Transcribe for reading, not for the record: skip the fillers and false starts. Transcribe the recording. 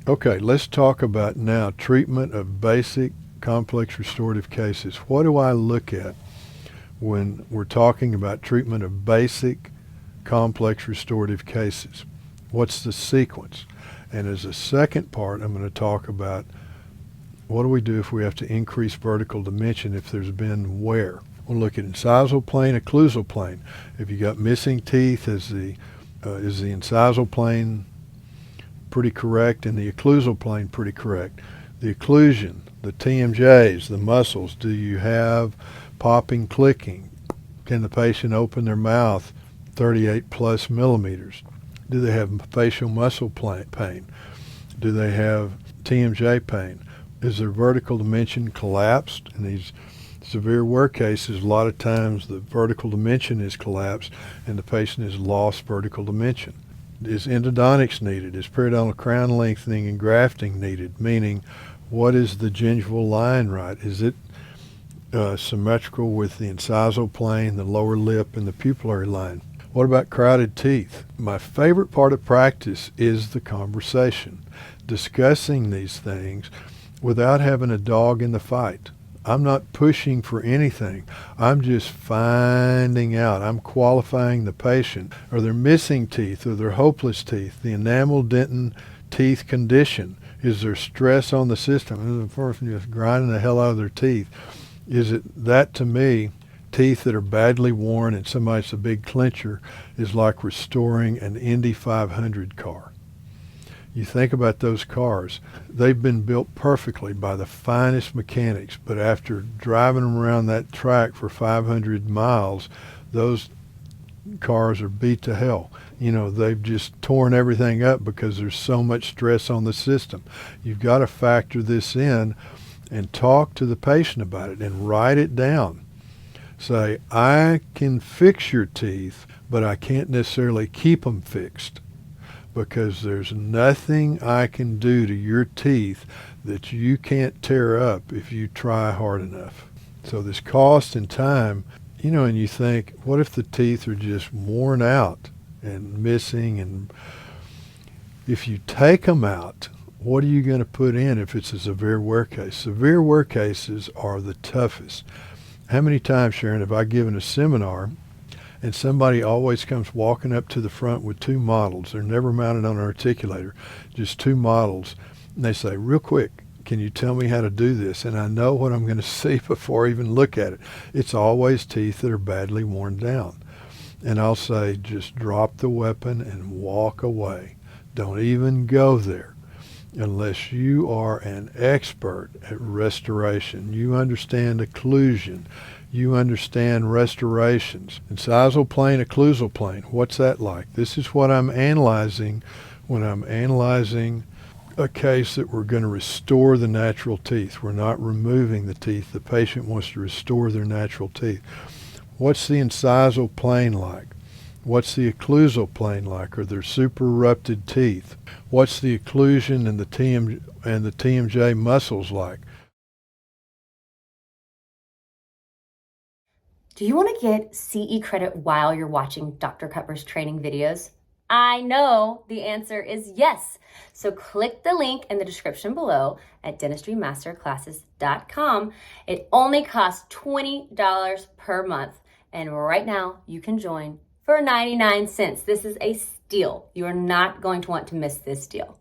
Okay, let's talk about now treatment of basic complex restorative cases. What do I look at when we're talking about treatment of basic complex restorative cases? What's the sequence? And as a second part, I'm going to talk about what do we do if we have to increase vertical dimension if there's been wear. We'll look at incisal plane, occlusal plane. If you got missing teeth, is the incisal plane pretty correct and the occlusal plane pretty correct? The occlusion, the TMJs, the muscles, do you have popping, clicking? Can the patient open their mouth 38 plus millimeters? Do they have facial muscle pain? Do they have TMJ pain? Is their vertical dimension collapsed? In these severe wear cases, a lot of times the vertical dimension is collapsed and the patient has lost vertical dimension. Is endodontics needed? Is periodontal crown lengthening and grafting needed? Meaning, what is the gingival line right? Is it symmetrical with the incisal plane, the lower lip, and the pupillary line? What about crowded teeth? My favorite part of practice is the conversation, discussing these things without having a dog in the fight. I'm not pushing for anything. I'm just finding out. I'm qualifying the patient. Are there missing teeth? Are there hopeless teeth? The enamel dentin teeth condition. Is there stress on the system? Is the person just grinding the hell out of their teeth? Is it that, to me, teeth that are badly worn and somebody's a big clincher is like restoring an Indy 500 car. You think about those cars, they've been built perfectly by the finest mechanics, but after driving them around that track for 500 miles, those cars are beat to hell. You know, they've just torn everything up because there's so much stress on the system. You've got to factor this in and talk to the patient about it and write it down. Say, I can fix your teeth, but I can't necessarily keep them fixed, because there's nothing I can do to your teeth that you can't tear up if you try hard enough. So this cost and time, you know, and you think, what if the teeth are just worn out and missing? And if you take them out, what are you going to put in if it's a severe wear case? Severe wear cases are the toughest. How many times, Sharon, have I given a seminar and somebody always comes walking up to the front with two models? They're never mounted on an articulator, just two models. And they say, real quick, can you tell me how to do this? And I know what I'm going to see before I even look at it. It's always teeth that are badly worn down. And I'll say, just drop the weapon and walk away. Don't even go there unless you are an expert at restoration. You understand occlusion. You understand restorations. Incisal plane, occlusal plane, what's that like? This is what I'm analyzing when I'm analyzing a case that we're going to restore the natural teeth. We're not removing the teeth. The patient wants to restore their natural teeth. What's the incisal plane like? What's the occlusal plane like? Are there super erupted teeth? What's the occlusion and the TMJ muscles like? Do you want to get CE credit while you're watching Dr. Cutbirth's training videos? I know the answer is yes. So click the link in the description below at dentistrymasterclasses.com. It only costs $20 per month. And right now you can join for 99 cents. This is a steal. You are not going to want to miss this deal.